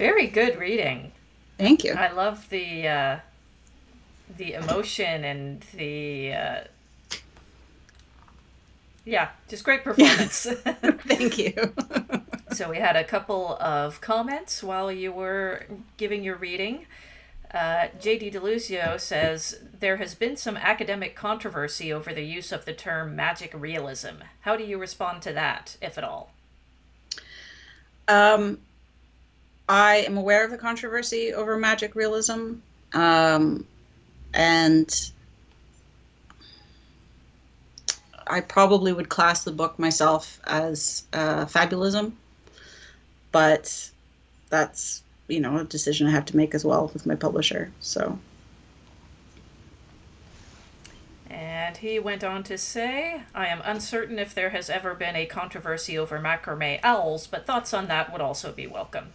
Very good reading. Thank you. I love the emotion and yeah, just great performance. Thank you. So we had a couple of comments while you were giving your reading. J.D. Deluzio says there has been some academic controversy over the use of the term magic realism. How do you respond to that, if at all? Um, I am aware of the controversy over magic realism, um, and I probably would class the book myself as fabulism, but that's, a decision I have to make as well with my publisher. So, And he went on to say, I am uncertain if there has ever been a controversy over macrame owls, but thoughts on that would also be welcome.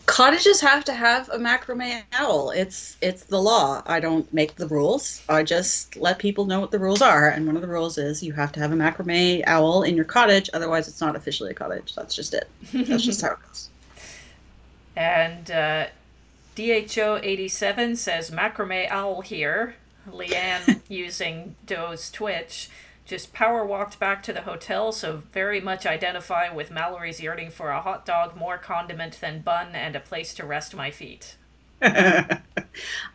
cottages have to have a macrame owl. It's the law. I don't make the rules. I just let people know what the rules are. And one of the rules is you have to have a macrame owl in your cottage, otherwise it's not officially a cottage. That's just it. That's just how it goes. And DHO87 says macrame owl here. Leanne using Doe's Twitch just power walked back to the hotel, so very much identify with Malory's yearning for a hot dog, more condiment than bun, and a place to rest my feet. I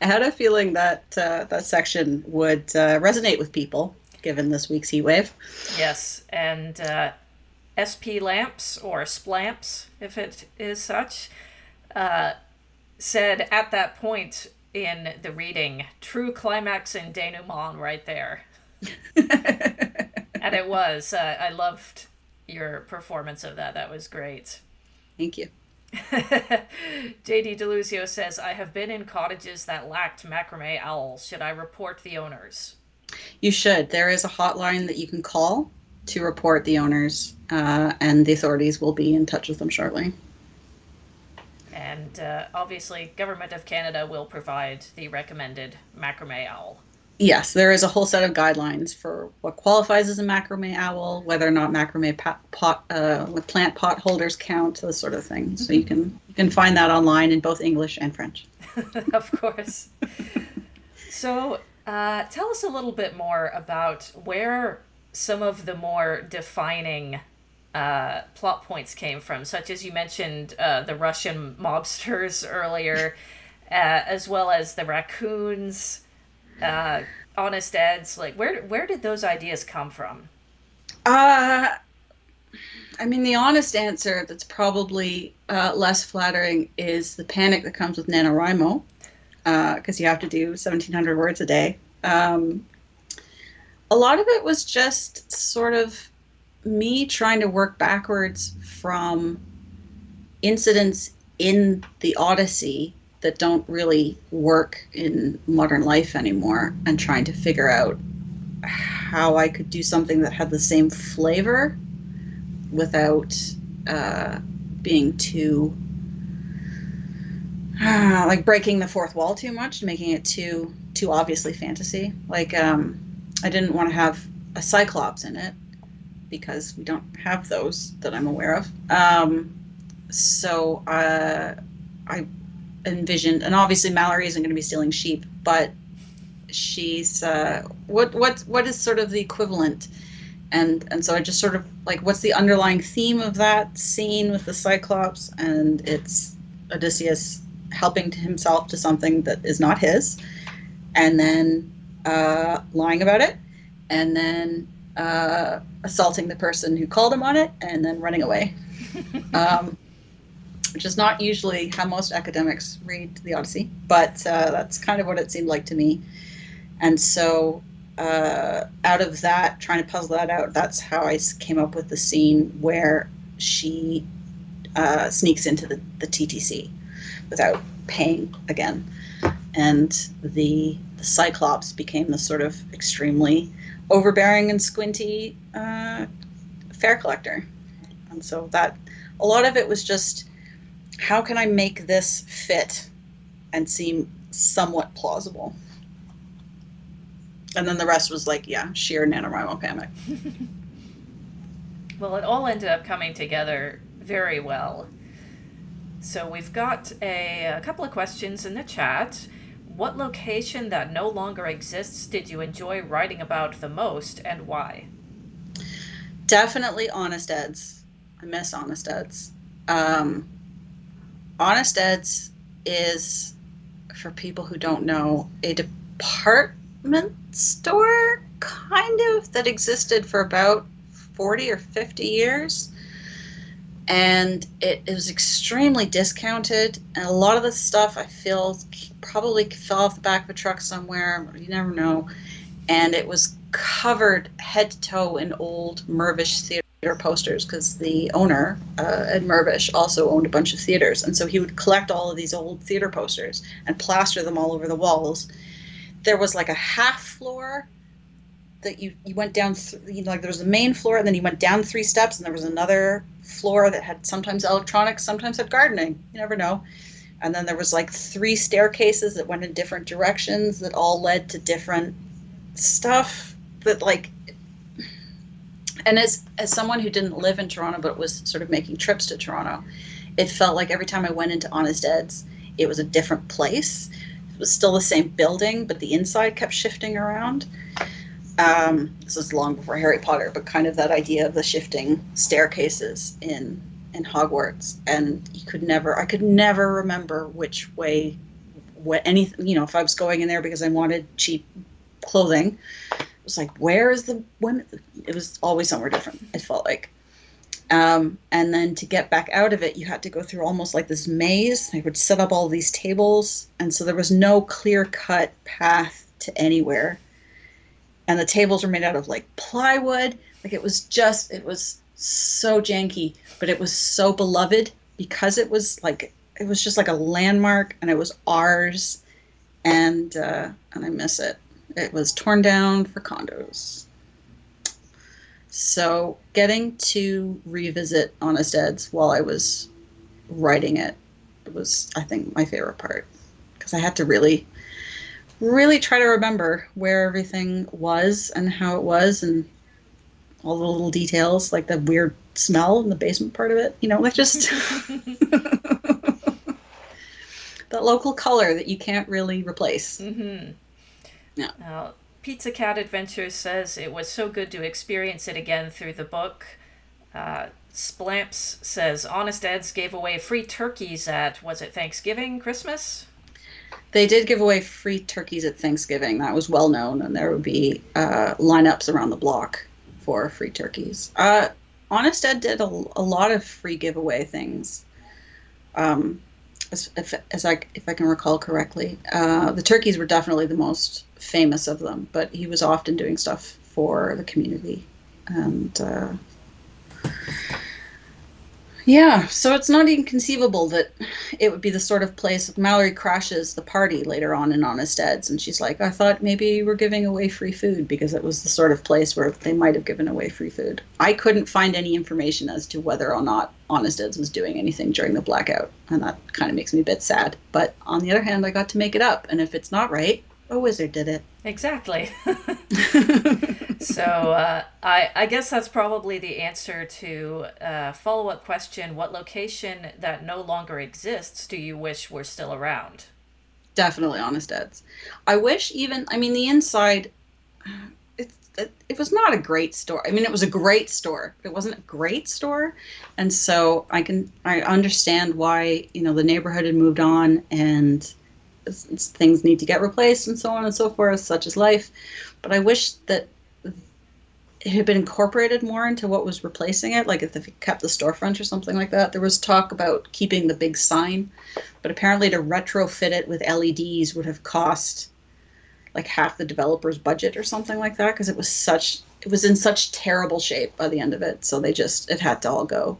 had a feeling that that section would resonate with people given this week's heat wave. Yes, and SP Lamps, or Splamps, if it is such, uh, said at that point in the reading, true climax and denouement right there. And it was. I loved your performance of that. That was great. Thank you. JD Deluzio says, I have been in cottages that lacked macrame owls. Should I report the owners? You should. There is a hotline that you can call to report the owners, and the authorities will be in touch with them shortly. And obviously, Government of Canada will provide the recommended macrame owl. Yes, there is a whole set of guidelines for what qualifies as a macrame owl, whether or not macrame plant pot holders count, those sort of things. So you can find that online in both English and French. Of course. So, tell us a little bit more about where some of the more defining plot points came from, such as you mentioned the Russian mobsters earlier, as well as the raccoons, honest Eds. Like, where did those ideas come from? Uh, I mean, the honest answer that's probably less flattering is the panic that comes with NaNoWriMo, because you have to do 1,700 words a day. A lot of it was just sort of me trying to work backwards from incidents in the Odyssey that don't really work in modern life anymore, and trying to figure out how I could do something that had the same flavor without being too like breaking the fourth wall too much, making it too obviously fantasy. Like I didn't want to have a cyclops in it because we don't have those that I'm aware of. So I envisioned, and obviously Malory isn't going to be stealing sheep, but she's what is sort of the equivalent, and so I just sort of like, what's the underlying theme of that scene with the Cyclops, and it's Odysseus helping to himself to something that is not his, and then lying about it, and then assaulting the person who called him on it, and then running away. Which is not usually how most academics read the Odyssey, but that's kind of what it seemed like to me. And so out of that, trying to puzzle that out, that's how I came up with the scene where she sneaks into the TTC without paying again. And the Cyclops became the sort of extremely overbearing and squinty fare collector. And so that, a lot of it was just, how can I make this fit and seem somewhat plausible? And then the rest was like, yeah, sheer NaNoWriMo panic. Well, it all ended up coming together very well. So we've got a couple of questions in the chat. What location that no longer exists did you enjoy writing about the most, and why? Definitely Honest Ed's. I miss Honest Ed's. Um, Honest Ed's is, for people who don't know, a department store kind of that existed for about 40 or 50 years. And it was extremely discounted. And a lot of the stuff I feel probably fell off the back of a truck somewhere. You never know. And it was covered head to toe in old Mirvish theater posters because the owner, Ed Mirvish, also owned a bunch of theaters. And so he would collect all of these old theater posters and plaster them all over the walls. There was like a half floor that you went down, like there was the main floor, and then you went down 3 steps, and there was another floor that had sometimes electronics, sometimes had gardening. You never know. And then there was like 3 staircases that went in different directions that all led to different stuff that like, and as someone who didn't live in Toronto but was sort of making trips to Toronto, it felt like every time I went into Honest Ed's, it was a different place. It was still the same building, but the inside kept shifting around. This was long before Harry Potter, but kind of that idea of the shifting staircases in Hogwarts, and I could never remember which way, anything, if I was going in there because I wanted cheap clothing, it was like, where is the women? It was always somewhere different, it felt like. And then to get back out of it, you had to go through almost like this maze. They would set up all these tables, and so there was no clear-cut path to anywhere. And the tables were made out of like plywood. Like it was so janky, but it was so beloved because it was just like a landmark, and it was ours. And I miss it. It was torn down for condos. So getting to revisit Honest Ed's while I was writing it was, I think, my favorite part, because I had to really try to remember where everything was and how it was, and all the little details, like the weird smell in the basement part of it, like just that local color that you can't really replace. Mm-hmm. Yeah. Now, Pizza Cat Adventures says it was so good to experience it again through the book. Splamps says Honest Ed's gave away free turkeys at, was it Thanksgiving, Christmas? They did give away free turkeys at Thanksgiving. That was well known, and there would be lineups around the block for free turkeys. Honest Ed did a lot of free giveaway things, if I can recall correctly. The turkeys were definitely the most famous of them, but he was often doing stuff for the community, and yeah, so it's not inconceivable that it would be the sort of place. Malory crashes the party later on in Honest Ed's, and she's like, I thought maybe you were giving away free food, because it was the sort of place where they might have given away free food. I couldn't find any information as to whether or not Honest Ed's was doing anything during the blackout, and that kind of makes me a bit sad. But on the other hand, I got to make it up, and if it's not right, a wizard did it. Exactly. So I guess that's probably the answer to a follow-up question. What location that no longer exists do you wish were still around? Definitely Honest Ed's. I wish the inside, it was not a great store. I mean, it was a great store. It wasn't a great store. And so I understand why, the neighborhood had moved on, and things need to get replaced and so on and so forth, such as life. But I wish that it had been incorporated more into what was replacing it, like if they kept the storefront or something like that. There was talk about keeping the big sign, but apparently to retrofit it with LEDs would have cost like half the developer's budget or something like that, because it was in such terrible shape by the end of it. So it had to all go.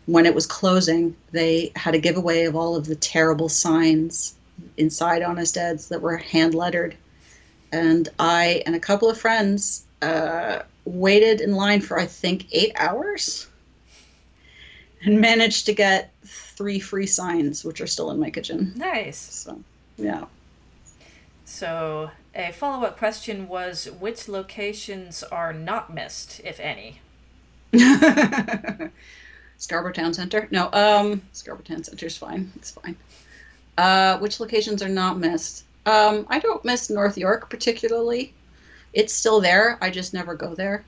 When it was closing, they had a giveaway of all of the terrible signs inside Honest Ed's that were hand lettered. And I and a couple of friends waited in line for, I think, 8 hours, and managed to get 3 free signs, which are still in my kitchen. Nice. So, yeah. So a follow-up question was, which locations are not missed, if any? Scarborough Town Center? No, Scarborough Town Center's fine. It's fine. Which locations are not missed? I don't miss North York particularly. It's still there. I just never go there.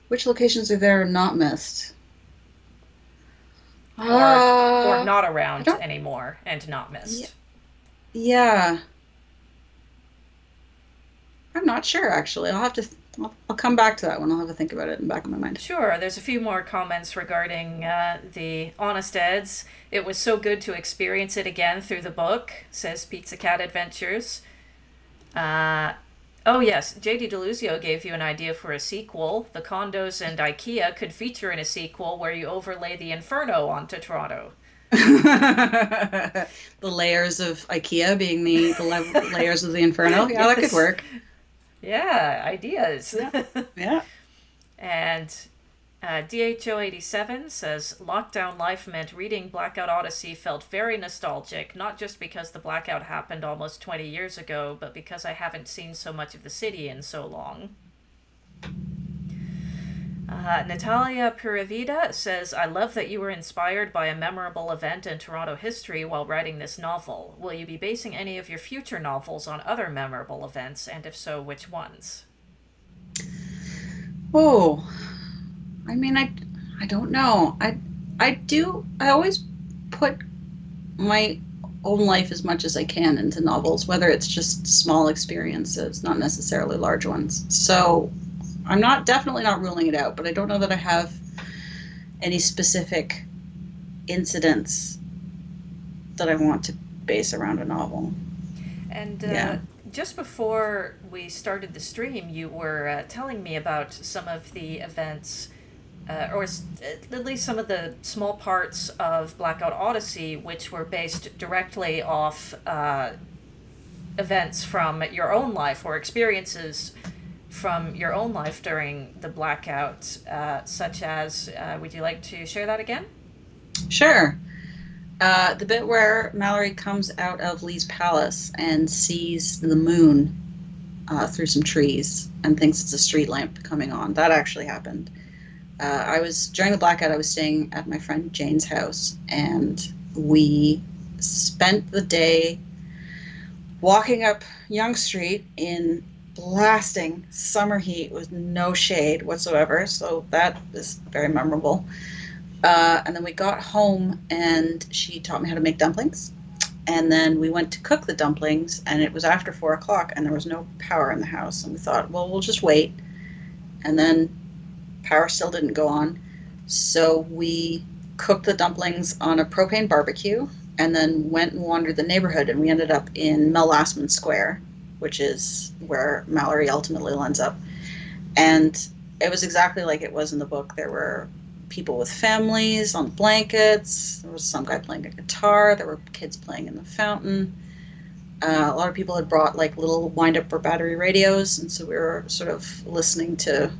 Which locations are there and not missed? Or I not around don't. anymore and not missed. Yeah, I'm not sure actually. I'll have to. I'll come back to that one. I'll have to think about it in the back of my mind. Sure, there's a few more comments regarding the Honest Eds. It was so good to experience it again through the book, says Pizza Cat Adventures. Oh yes, JD Deluzio gave you an idea for a sequel. The condos and IKEA could feature in a sequel where you overlay the Inferno onto Toronto. The layers of IKEA being the layers of the Inferno. Yeah, yes. That could work. Yeah, ideas. Yeah. Yeah. And DHO87 says, lockdown life meant reading Blackout Odyssey felt very nostalgic, not just because the blackout happened almost 20 years ago, but because I haven't seen so much of the city in so long. Natalia Puravida says, I love that you were inspired by a memorable event in Toronto history while writing this novel. Will you be basing any of your future novels on other memorable events, and if so, which ones? Oh, I mean, I don't know. I always put my own life as much as I can into novels, whether it's just small experiences, not necessarily large ones. So I'm definitely not ruling it out, but I don't know that I have any specific incidents that I want to base around a novel. And just before we started the stream, you were telling me about some of the events, or at least some of the small parts of Blackout Odyssey, which were based directly off events from your own life or experiences from your own life during the blackout, such as, would you like to share that again? Sure. The bit where Malory comes out of Lee's palace and sees the moon through some trees and thinks it's a street lamp coming on, that actually happened. During the blackout, I was staying at my friend Jane's house, and we spent the day walking up Yonge Street in blasting summer heat with no shade whatsoever, so that is very memorable. And then we got home and she taught me how to make dumplings, and then we went to cook the dumplings, and it was after 4 o'clock and there was no power in the house, and we thought, well, we'll just wait. And then power still didn't go on, so we cooked the dumplings on a propane barbecue and then went and wandered the neighborhood, and we ended up in Mel Square, which is where Malory ultimately ends up. And it was exactly like it was in the book. There were people with families on blankets. There was some guy playing a guitar. There were kids playing in the fountain. A lot of people had brought like little wind-up or battery radios, and so we were sort of listening to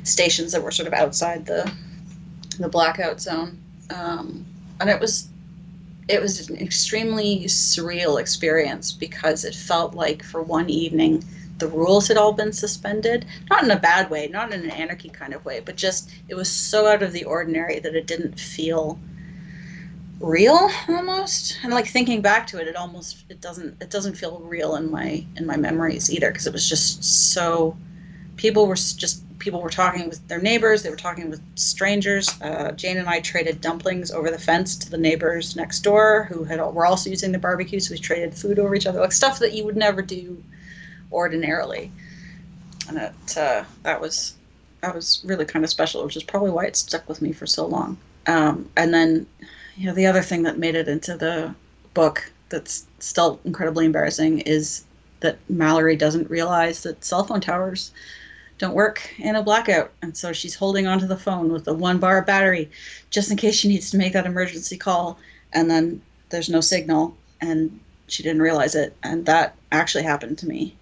stations that were sort of outside the blackout zone. And it was an extremely surreal experience because it felt like for one evening the rules had all been suspended, not in a bad way, not in an anarchy kind of way, but just it was so out of the ordinary that it didn't feel real almost. And like thinking back to it, it doesn't feel real in my memories either, because it was just so people were talking with their neighbors, they were talking with strangers. Jane and I traded dumplings over the fence to the neighbors next door who were also using the barbecue, so we traded food over each other, like stuff that you would never do ordinarily. And that was really kind of special, which is probably why it stuck with me for so long. And then, the other thing that made it into the book that's still incredibly embarrassing is that Malory doesn't realize that cell phone towers don't work in a blackout, and so she's holding onto the phone with a 1-bar battery just in case she needs to make that emergency call, and then there's no signal, and she didn't realize it. And that actually happened to me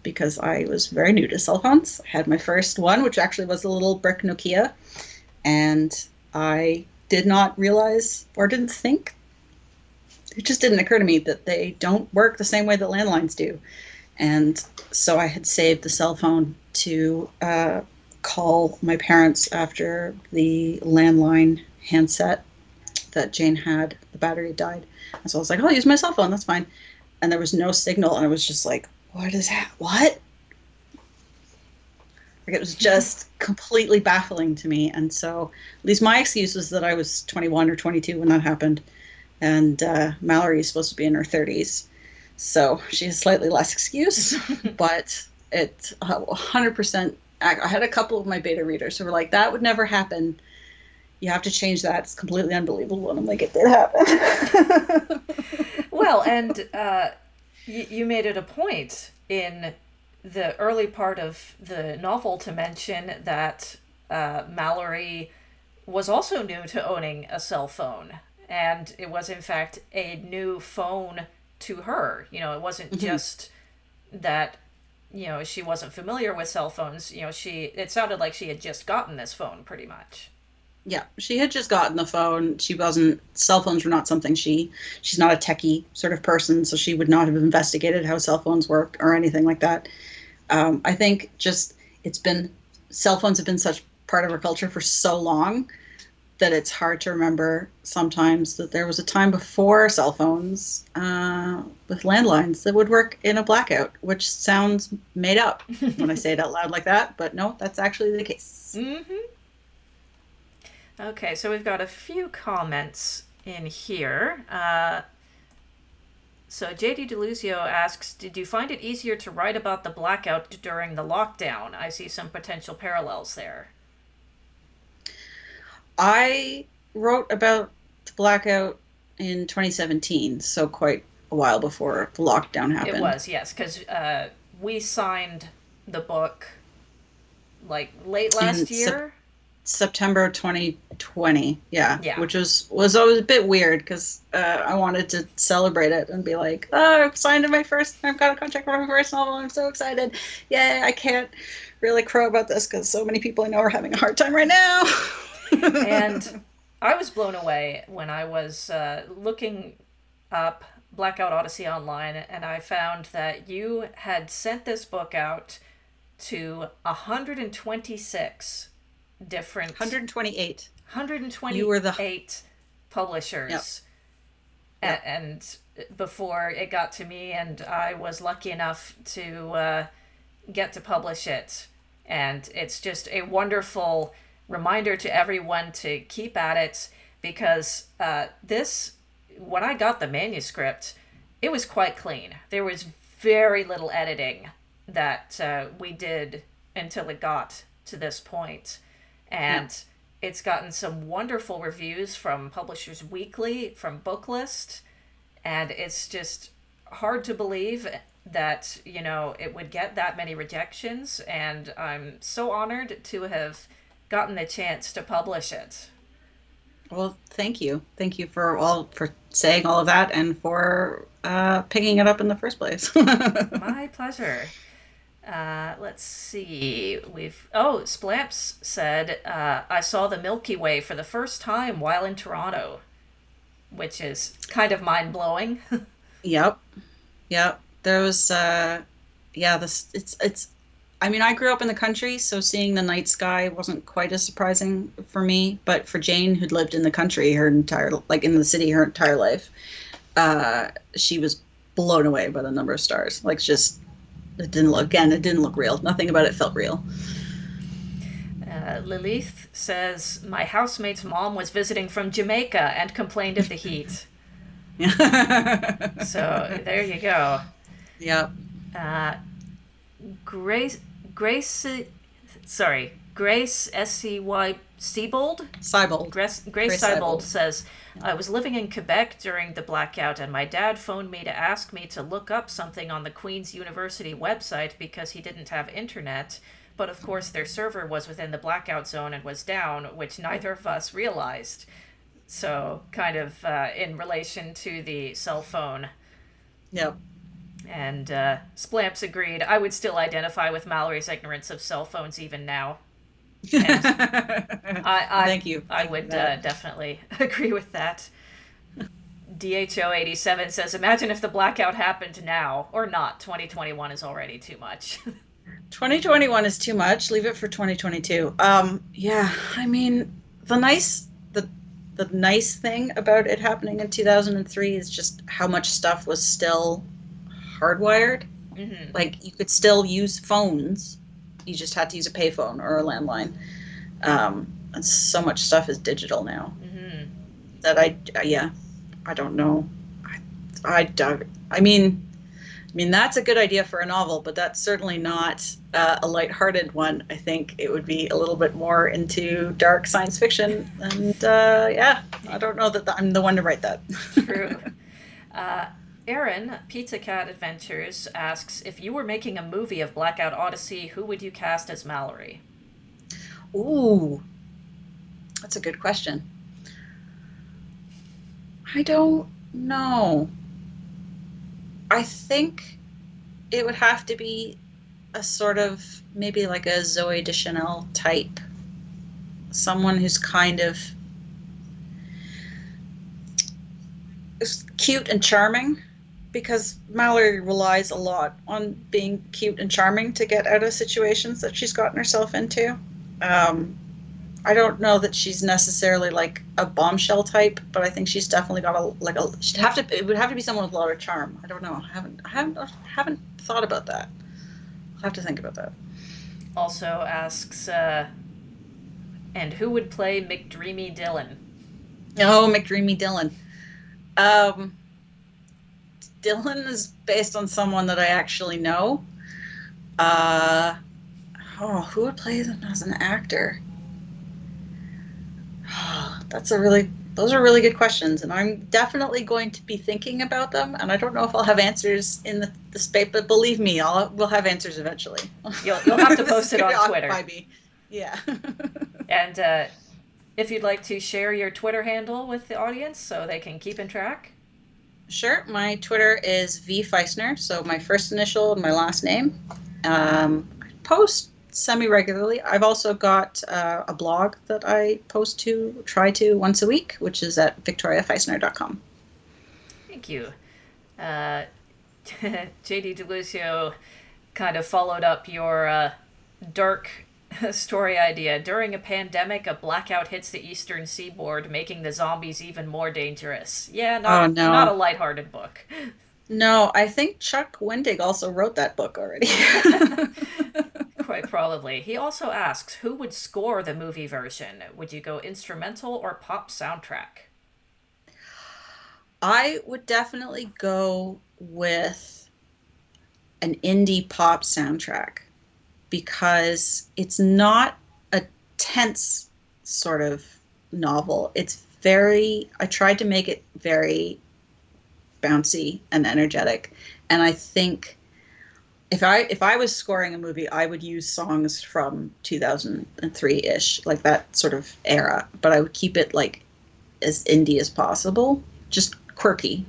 because I was very new to cell phones. I had my first one, which actually was a little brick Nokia, and I did not realize or didn't think, it just didn't occur to me that they don't work the same way that landlines do. And so I had saved the cell phone to call my parents after the landline handset that Jane had. The battery died. And so I was like, I'll use my cell phone. That's fine. And there was no signal. And I was just like, what is that? What? Like, it was just completely baffling to me. And so at least my excuse was that I was 21 or 22 when that happened. And Malory is supposed to be in her 30s. So she has slightly less excuse. But it's 100%. I had a couple of my beta readers who were like, that would never happen. You have to change that. It's completely unbelievable. And I'm like, it did happen. Well, and you made it a point in the early part of the novel to mention that Malory was also new to owning a cell phone. And it was, in fact, a new phone to her. You know, it wasn't just that, you know, she wasn't familiar with cell phones. You know, it sounded like she had just gotten this phone pretty much. Yeah, she had just gotten the phone. Cell phones were not something she's not a techie sort of person, so she would not have investigated how cell phones work or anything like that. I think just cell phones have been such part of our culture for so long that it's hard to remember sometimes that there was a time before cell phones with landlines that would work in a blackout, which sounds made up when I say it out loud like that, but no, that's actually the case. Mm-hmm. Okay, so we've got a few comments in here. So JD Deluzio asks, did you find it easier to write about the blackout during the lockdown? I see some potential parallels there. I wrote about the blackout in 2017, so quite a while before the lockdown happened. It was, yes, because we signed the book like late last year. September 2020, yeah. Which was always a bit weird because I wanted to celebrate it and be like, oh, I've got a contract for my first novel, I'm so excited. Yay, I can't really crow about this because so many people I know are having a hard time right now. And I was blown away when I was looking up Blackout Odyssey online, and I found that you had sent this book out to 126 different 128 you were the 8 publishers. Yep. And before it got to me, and I was lucky enough to get to publish it, and it's just a wonderful reminder to everyone to keep at it, because when I got the manuscript, it was quite clean. There was very little editing that we did until it got to this point. And it's gotten some wonderful reviews from Publishers Weekly, from Booklist, and it's just hard to believe that, you know, it would get that many rejections, and I'm so honored to have gotten the chance to publish it. Well, thank you. Thank you for saying all of that and for picking it up in the first place. My pleasure. Let's see. Splamps said, I saw the Milky Way for the first time while in Toronto, which is kind of mind-blowing. Yep. There was, I mean, I grew up in the country, so seeing the night sky wasn't quite as surprising for me, but for Jane, who'd lived in the country in the city her entire life, she was blown away by the number of stars. Like, just, it didn't look real. Nothing about it felt real. Lilith says, my housemate's mom was visiting from Jamaica and complained of the heat. So there you go. Yep. Grace S-C-Y Seibold? Grace Seibold says, I was living in Quebec during the blackout, and my dad phoned me to ask me to look up something on the Queen's University website because he didn't have internet, but of course their server was within the blackout zone and was down, which neither of us realized. So, kind of in relation to the cell phone. Yep. And Splamps agreed. I would still identify with Malory's ignorance of cell phones even now. And Thank you. I would definitely agree with that. DHO87 says, imagine if the blackout happened now. Or not. 2021 is already too much. 2021 is too much. Leave it for 2022. Yeah, I mean, the nice thing about it happening in 2003 is just how much stuff was still hardwired. Mm-hmm. Like you could still use phones. You just had to use a payphone or a landline. And so much stuff is digital now Mm-hmm. that yeah, I don't know. I doubt. I mean, that's a good idea for a novel, but that's certainly not a lighthearted one. I think it would be a little bit more into dark science fiction. And yeah, I don't know that I'm the one to write that. True. Uh, Aaron, Pizza Cat Adventures, asks, if you were making a movie of Blackout Odyssey, who would you cast as Malory? Ooh, that's a good question. I don't know. I think it would have to be a sort of maybe like a Zoe Deschanel type, someone who's kind of cute and charming, because Mallory relies a lot on being cute and charming to get out of situations that she's gotten herself into. Um, I don't know that she's necessarily like a bombshell type, but I think she's definitely got she'd have to, it would have to be someone with a lot of charm. I don't know. I haven't thought about that. I'll have to think about that. Also asks, and who would play Mcdreamy Dylan? Oh, Mcdreamy Dylan. Um, Dylan is based on someone that I actually know. Who would play them as an actor? Those are really good questions, and I'm definitely going to be thinking about them. And I don't know if I'll have answers in the space, but believe me, we'll have answers eventually. You'll have to post it on Twitter. Yeah. And if you'd like to share your Twitter handle with the audience so they can keep in track. Sure. My Twitter is V Feistner, so my first initial and my last name. I post semi-regularly. I've also got a blog that I try to once a week, which is at victoriafeistner.com. Thank you. JD DeLucio kind of followed up your dark story idea. During a pandemic, a blackout hits the eastern seaboard, making the zombies even more dangerous. Yeah, not a lighthearted book. No, I think Chuck Wendig also wrote that book already. Quite probably. He also asks, who would score the movie version? Would you go instrumental or pop soundtrack? I would definitely go with an indie pop soundtrack, because it's not a tense sort of novel. I tried to make it very bouncy and energetic. And I think if I was scoring a movie, I would use songs from 2003-ish, like that sort of era, but I would keep it like as indie as possible, just quirky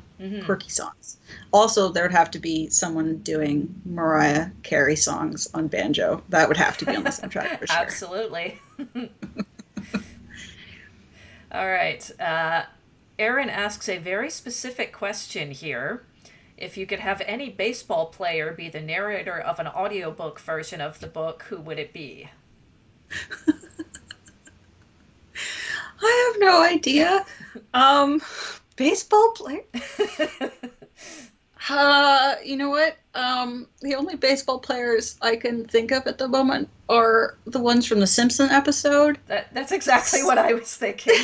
songs. Also, there would have to be someone doing Mariah Carey songs on banjo. That would have to be on the soundtrack for sure. Absolutely. All right. Aaron asks a very specific question here. If you could have any baseball player be the narrator of an audiobook version of the book, who would it be? I have no idea. Baseball player? You know what? The only baseball players I can think of at the moment are the ones from the Simpson episode. That's exactly what I was thinking.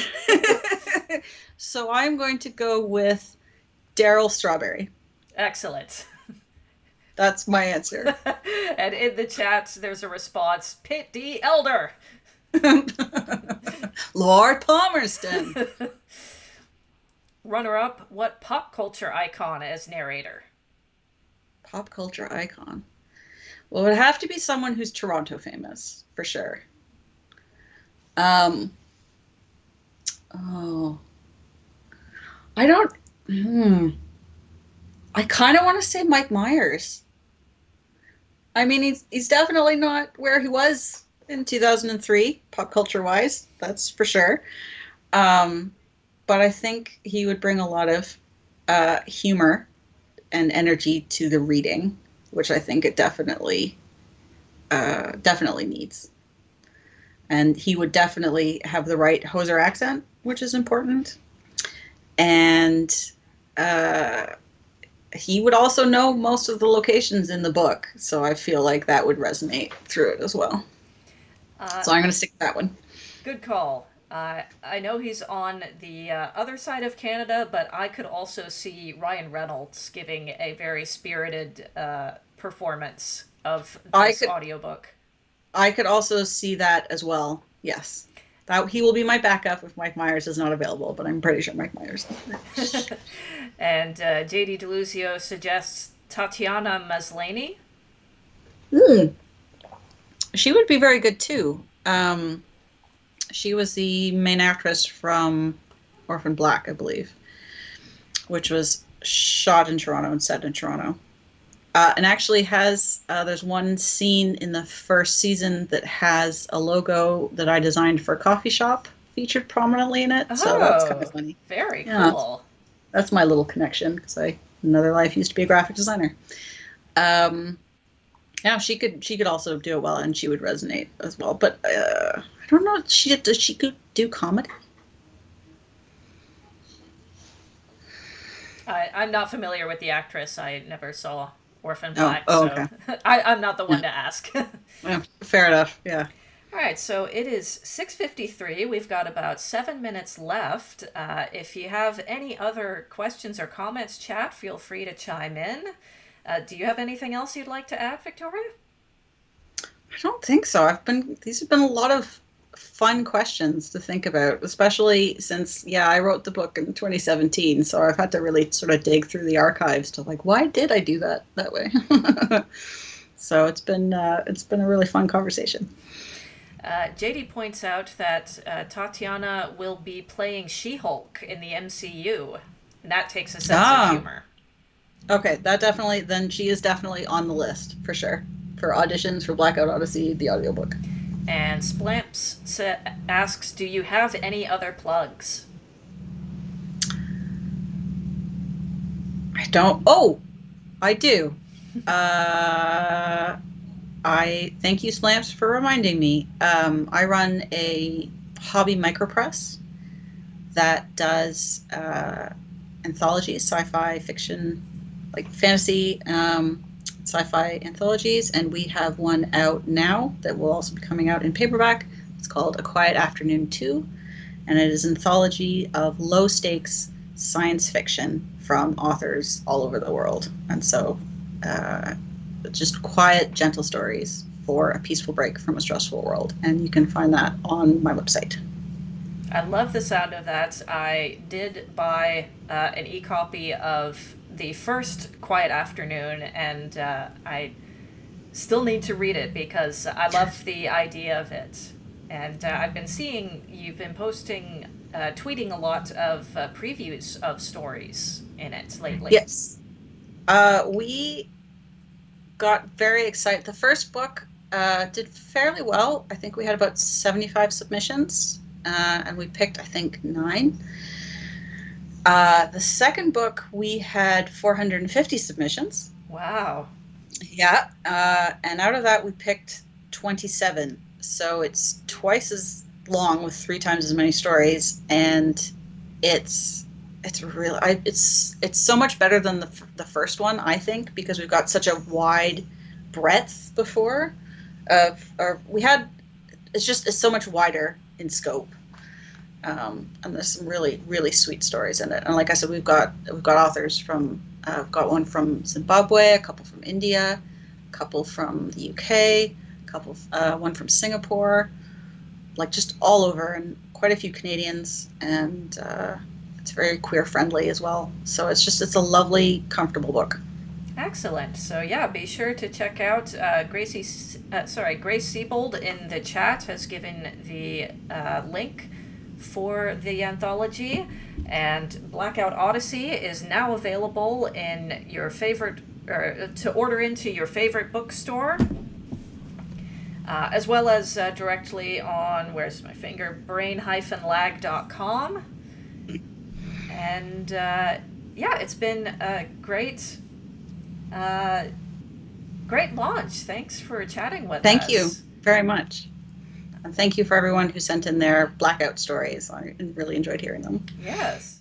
So I'm going to go with Daryl Strawberry. Excellent. That's my answer. And in the chat, there's a response, Pitt D. Elder. Lord Palmerston. Runner-up, what pop culture icon as narrator? Pop culture icon. Well, it would have to be someone who's Toronto famous, for sure. I don't... I kind of want to say Mike Myers. I mean, he's definitely not where he was in 2003, pop culture-wise, that's for sure. But I think he would bring a lot of humor and energy to the reading, which I think it definitely definitely needs. And he would definitely have the right Hoser accent, which is important. And he would also know most of the locations in the book, so I feel like that would resonate through it as well. So I'm going to stick with that one. Good call. I know he's on the other side of Canada, but I could also see Ryan Reynolds giving a very spirited performance of I this could audiobook. I could also see that as well. Yes. That he will be my backup if Mike Myers is not available, but I'm pretty sure Mike Myers is. And JD Deluzio suggests Tatiana Maslany. Mm. She would be very good too. She was the main actress from Orphan Black, I believe, which was shot in Toronto and set in Toronto. And actually has, there's one scene in the first season that has a logo that I designed for a coffee shop featured prominently in it. So that's kind of Oh, funny. very Yeah, cool. that's my little connection because I, another life, used to be a graphic designer. Um, yeah, she could also do it well, and she would resonate as well. But I don't know. She could do comedy? I'm not familiar with the actress. I never saw Orphan Oh, Black, oh, so okay. I'm not the Yeah, one to ask. yeah, fair enough. Yeah. All right, so it is 6:53. We've got about 7 minutes left. If you have any other questions or comments, chat, feel free to chime in. Do you have anything else you'd like to add, Victoria? I don't think so. These have been a lot of fun questions to think about, especially since, yeah, I wrote the book in 2017, so I've had to really sort of dig through the archives to like, why did I do that way? So it's been a really fun conversation. JD points out that Tatiana will be playing She-Hulk in the MCU, and that takes a sense of Ah, humor. okay, that definitely, then she is definitely on the list for sure for auditions for Blackout Odyssey, the audiobook. And Splamps asks, do you have any other plugs? I don't. Oh, I do. Uh, I thank you, Slamps, for reminding me. I run a hobby micropress that does anthologies, sci-fi fiction, like fantasy, sci-fi anthologies, and we have one out now that will also be coming out in paperback. It's called A Quiet Afternoon 2, and it is an anthology of low-stakes science fiction from authors all over the world. And so uh, just quiet, gentle stories for a peaceful break from a stressful world. And you can find that on my website. I love the sound of that. I did buy an e-copy of the first Quiet Afternoon, and I still need to read it because I love the idea of it. And I've been seeing you've been posting, tweeting a lot of previews of stories in it lately. Yes. We got very excited. The first book did fairly well. I think we had about 75 submissions, and we picked, I think, 9. The second book, we had 450 submissions. Wow. Yeah. And out of that, we picked 27. So it's twice as long with 3 times as many stories. And it's really, it's so much better than the first one, I think, because we've got such a wide breadth before or we had, it's so much wider in scope. And there's some really, really sweet stories in it. And like I said, we've got authors from, I've got one from Zimbabwe, a couple from India, a couple from the UK, one from Singapore, like just all over, and quite a few Canadians. And it's very queer friendly as well. So it's a lovely, comfortable book. Excellent. So yeah, be sure to check out Grace Siebold in the chat has given the link for the anthology, and Blackout Odyssey is now available in your favorite, or to order into your favorite bookstore, as well as directly on, where's my finger, brain-lag.com. And yeah, it's been a great great launch. Thanks for chatting with us. Thank you very much. And thank you for everyone who sent in their blackout stories. I really enjoyed hearing them. Yes.